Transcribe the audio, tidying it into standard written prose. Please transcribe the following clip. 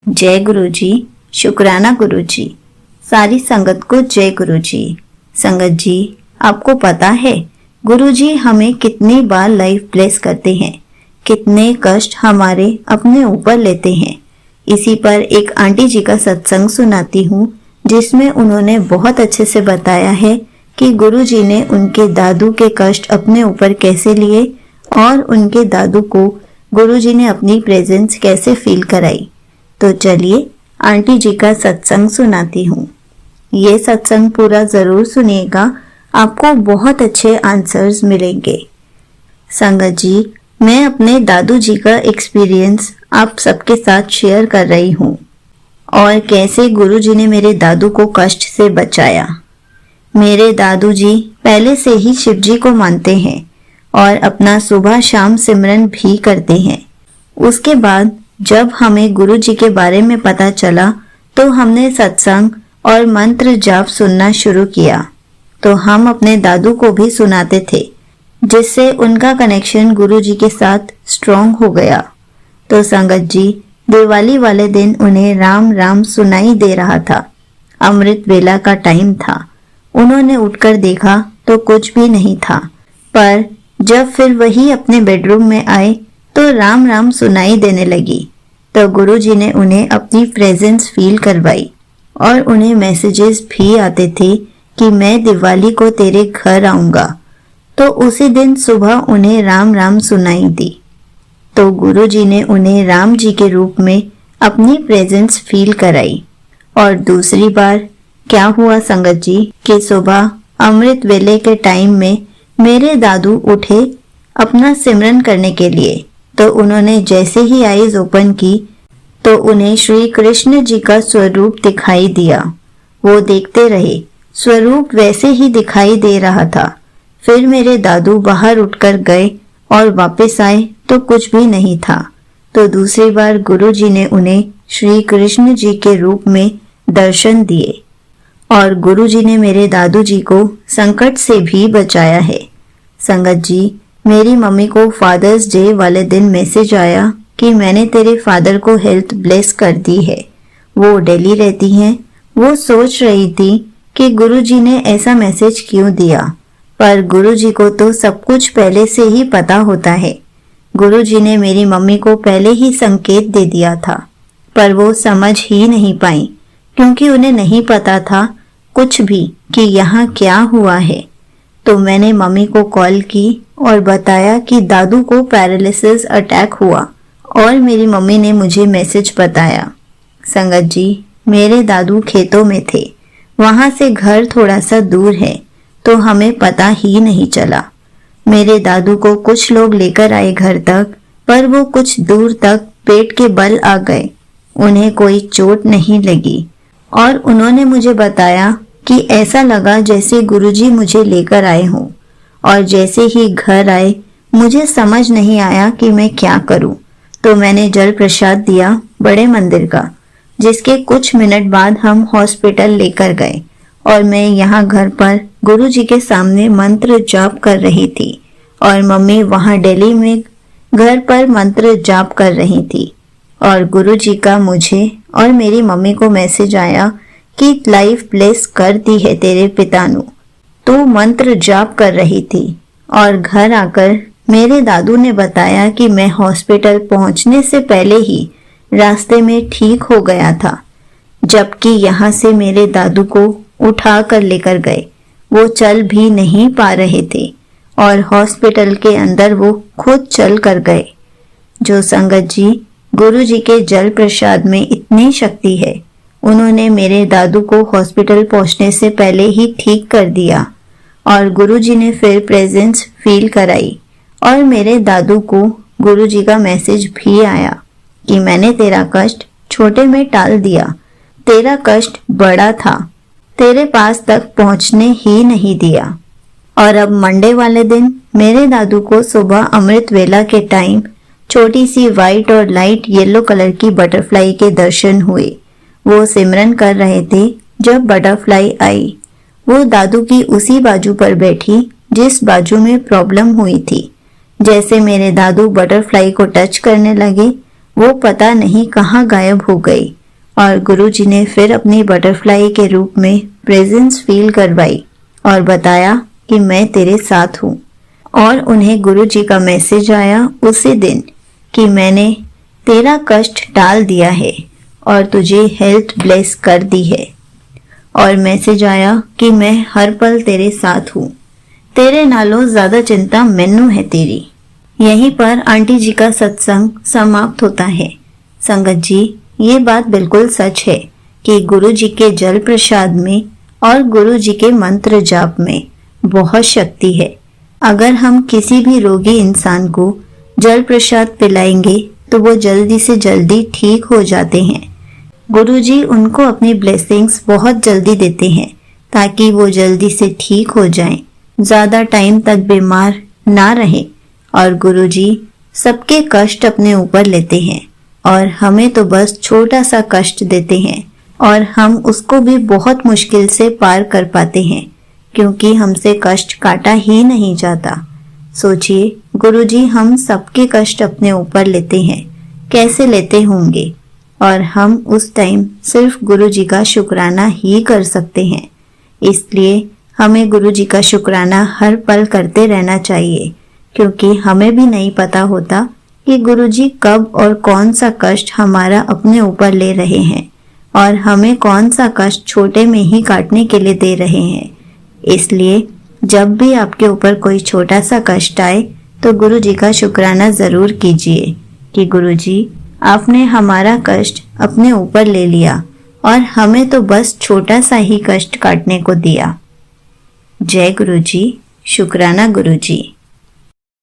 जय गुरु जी। शुक्राना गुरु जी। सारी संगत को जय गुरु जी। संगत जी, आपको पता है गुरु जी हमें कितनी बार लाइफ ब्लेस करते हैं, कितने कष्ट हमारे अपने ऊपर लेते हैं। इसी पर एक आंटी जी का सत्संग सुनाती हूँ, जिसमें उन्होंने बहुत अच्छे से बताया है कि गुरु जी ने उनके दादू के कष्ट अपने ऊपर कैसे लिए और उनके दादू को गुरु जी ने अपनी प्रेजेंस कैसे फील कराई। तो चलिए आंटी जी का सत्संग सुनाती हूँ। ये सत्संग पूरा जरूर सुनिएगा, आपको बहुत अच्छे आंसर्स मिलेंगे। संगत जी, मैं अपने दादू जी का एक्सपीरियंस आप सबके साथ शेयर कर रही हूँ और कैसे गुरु जी ने मेरे दादू को कष्ट से बचाया। मेरे दादू जी पहले से ही शिव जी को मानते हैं और अपना सुबह शाम सिमरन भी करते हैं। उसके बाद जब हमें गुरु जी के बारे में पता चला तो हमने सत्संग और मंत्र जाप सुनना शुरू किया, तो हम अपने दादू को भी सुनाते थे, जिससे उनका कनेक्शन गुरु जी के साथ स्ट्रॉन्ग हो गया। तो संगत जी, दिवाली वाले दिन उन्हें राम राम सुनाई दे रहा था। अमृत वेला का टाइम था। उन्होंने उठकर देखा तो कुछ भी नहीं था, पर जब फिर वही अपने बेडरूम में आए तो राम राम सुनाई देने लगी। तो गुरु जी ने उन्हें अपनी प्रेजेंस फील करवाई और उन्हें मैसेजेस भी आते थे कि मैं दिवाली को तेरे घर आऊंगा। तो उसी दिन सुबह उन्हें राम राम सुनाई दी। तो गुरु जी ने उन्हें राम जी के रूप में अपनी प्रेजेंस फील कराई। और दूसरी बार क्या हुआ संगत जी कि सुबह अमृत वेले के टाइम में मेरे दादू उठे अपना सिमरन करने के लिए। तो उन्होंने जैसे ही आईज ओपन की तो उन्हें श्री कृष्ण जी का स्वरूप दिखाई दिया। वो देखते रहे, स्वरूप वैसे ही दिखाई दे रहा था। फिर मेरे दादू बाहर उठकर गए और वापस आए तो कुछ भी नहीं था। तो दूसरी बार गुरु जी ने उन्हें श्री कृष्ण जी के रूप में दर्शन दिए और गुरु जी ने मेरे दादू जी को संकट से भी बचाया है। संगत जी, मेरी मम्मी को फादर्स डे वाले दिन मैसेज आया कि मैंने तेरे फादर को हेल्थ ब्लेस कर दी है। वो दिल्ली रहती हैं। वो सोच रही थी कि गुरुजी ने ऐसा मैसेज क्यों दिया, पर गुरुजी को तो सब कुछ पहले से ही पता होता है। गुरुजी ने मेरी मम्मी को पहले ही संकेत दे दिया था, पर वो समझ ही नहीं पाई क्योंकि उन्हें नहीं पता था कुछ भी कि यहाँ क्या हुआ है। तो मैंने मम्मी को कॉल की और बताया कि दादू को पैरालिसिस अटैक हुआ और मेरी मम्मी ने मुझे मैसेज बताया। संगत जी, मेरे दादू खेतों में थे। वहां से घर थोड़ा सा दूर है, तो हमें पता ही नहीं चला। मेरे दादू को कुछ लोग लेकर आए घर तक, पर वो कुछ दूर तक पेट के बल आ गए। उन्हें कोई चोट नहीं लगी और उन्होंने मुझे बताया कि ऐसा लगा जैसे गुरुजी मुझे लेकर आए हों। और जैसे ही घर आए मुझे समझ नहीं आया कि मैं क्या करूं। तो मैंने जल प्रसाद दिया बड़े मंदिर का, जिसके कुछ मिनट बाद हम हॉस्पिटल लेकर गए और मैं यहाँ घर पर गुरुजी के सामने मंत्र जाप कर रही थी और मम्मी वहाँ दिल्ली में घर पर मंत्र जाप कर रही थी। और गुरुजी का मुझे और मेरी मम्मी को मैसेज आया कि लाइफ ब्लेस कर दी है तेरे पितानु। तो मंत्र जाप कर रही थी और घर आकर मेरे दादू ने बताया कि मैं हॉस्पिटल पहुंचने से पहले ही रास्ते में ठीक हो गया था, जबकि यहाँ से मेरे दादू को उठा कर लेकर गए। वो चल भी नहीं पा रहे थे और हॉस्पिटल के अंदर वो खुद चल कर गए। जो संगत जी, गुरु जी के जल प्रसाद में इतनी शक्ति है। उन्होंने मेरे दादू को हॉस्पिटल पहुंचने से पहले ही ठीक कर दिया और गुरुजी ने फिर प्रेजेंस फील कराई और मेरे दादू को गुरुजी का मैसेज भी आया कि मैंने तेरा कष्ट छोटे में टाल दिया। तेरा कष्ट बड़ा था, तेरे पास तक पहुंचने ही नहीं दिया। और अब मंडे वाले दिन मेरे दादू को सुबह अमृत वेला के टाइम छोटी सी वाइट और लाइट येलो कलर की बटरफ्लाई के दर्शन हुए। वो सिमरन कर रहे थे जब बटरफ्लाई आई। वो दादू की उसी बाजू पर बैठी जिस बाजू में प्रॉब्लम हुई थी। जैसे मेरे दादू बटरफ्लाई को टच करने लगे, वो पता नहीं कहाँ गायब हो गई और गुरुजी ने फिर अपनी बटरफ्लाई के रूप में प्रेजेंस फील करवाई और बताया कि मैं तेरे साथ हूँ। और उन्हें गुरुजी का मैसेज आया उसी दिन कि मैंने तेरा कष्ट टाल दिया है और तुझे हेल्थ ब्लेस कर दी है। और मैसेज आया कि मैं हर पल तेरे साथ हूँ, तेरे नालों ज्यादा चिंता मैनू है तेरी। यहीं पर आंटी जी का सत्संग समाप्त होता है। संगत जी, ये बात बिल्कुल सच है कि गुरु जी के जल प्रसाद में और गुरु जी के मंत्र जाप में बहुत शक्ति है। अगर हम किसी भी रोगी इंसान को जल प्रसाद पिलाएंगे तो वो जल्दी से जल्दी ठीक हो जाते हैं। गुरुजी उनको अपनी ब्लेसिंग्स बहुत जल्दी देते हैं ताकि वो जल्दी से ठीक हो जाएं, ज्यादा टाइम तक बीमार ना रहे। और गुरुजी सबके कष्ट अपने ऊपर लेते हैं और हमें तो बस छोटा सा कष्ट देते हैं और हम उसको भी बहुत मुश्किल से पार कर पाते हैं क्योंकि हमसे कष्ट काटा ही नहीं जाता। सोचिए, गुरुजी हम सबके कष्ट अपने ऊपर लेते हैं, कैसे लेते होंगे। और हम उस टाइम सिर्फ गुरुजी का शुक्राना ही कर सकते हैं। इसलिए हमें गुरुजी का शुक्राना हर पल करते रहना चाहिए क्योंकि हमें भी नहीं पता होता कि गुरुजी कब और कौन सा कष्ट हमारा अपने ऊपर ले रहे हैं और हमें कौन सा कष्ट छोटे में ही काटने के लिए दे रहे हैं। इसलिए जब भी आपके ऊपर कोई छोटा सा कष्ट आए तो गुरुजी का शुक्राना जरूर कीजिए कि गुरुजी आपने हमारा कष्ट अपने ऊपर ले लिया और हमें तो बस छोटा सा ही कष्ट काटने को दिया। जय गुरुजी, शुक्राना गुरुजी।